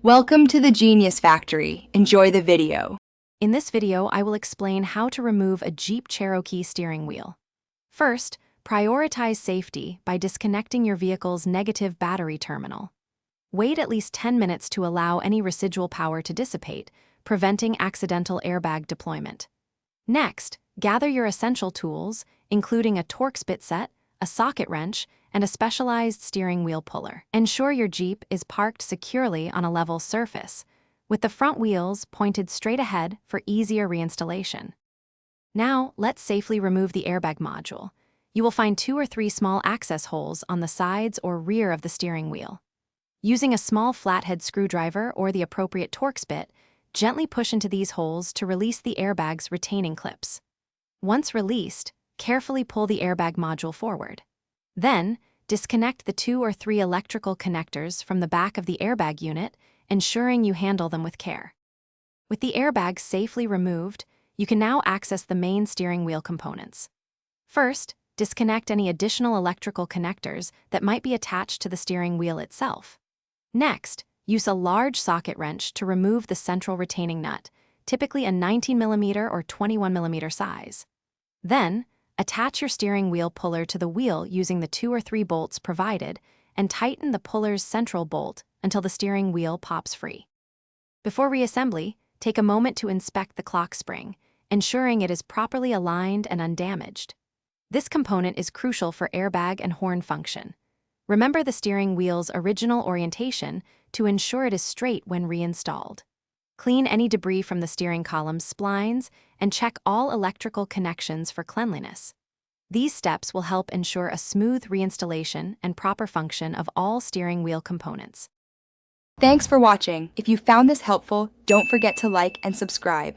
Welcome to the Genius Factory. Enjoy the video. In this video, I will explain how to remove a Jeep Cherokee steering wheel. First, prioritize safety by disconnecting your vehicle's negative battery terminal. Wait at least 10 minutes to allow any residual power to dissipate, preventing accidental airbag deployment. Next, gather your essential tools, including a Torx bit set, a socket wrench, and a specialized steering wheel puller. Ensure your Jeep is parked securely on a level surface, with the front wheels pointed straight ahead for easier reinstallation. Now, let's safely remove the airbag module. You will find 2 or 3 small access holes on the sides or rear of the steering wheel. Using a small flathead screwdriver or the appropriate Torx bit, gently push into these holes to release the airbag's retaining clips. Once released, carefully pull the airbag module forward. Then, disconnect the 2 or 3 electrical connectors from the back of the airbag unit, ensuring you handle them with care. With the airbag safely removed, you can now access the main steering wheel components. First, disconnect any additional electrical connectors that might be attached to the steering wheel itself. Next, use a large socket wrench to remove the central retaining nut, typically a 19mm or 21mm size. Then, attach your steering wheel puller to the wheel using the 2 or 3 bolts provided and tighten the puller's central bolt until the steering wheel pops free. Before reassembly, take a moment to inspect the clock spring, ensuring it is properly aligned and undamaged. This component is crucial for airbag and horn function. Remember the steering wheel's original orientation to ensure it is straight when reinstalled. Clean any debris from the steering column's splines and check all electrical connections for cleanliness. These steps will help ensure a smooth reinstallation and proper function of all steering wheel components. Thanks for watching. If you found this helpful, don't forget to like and subscribe.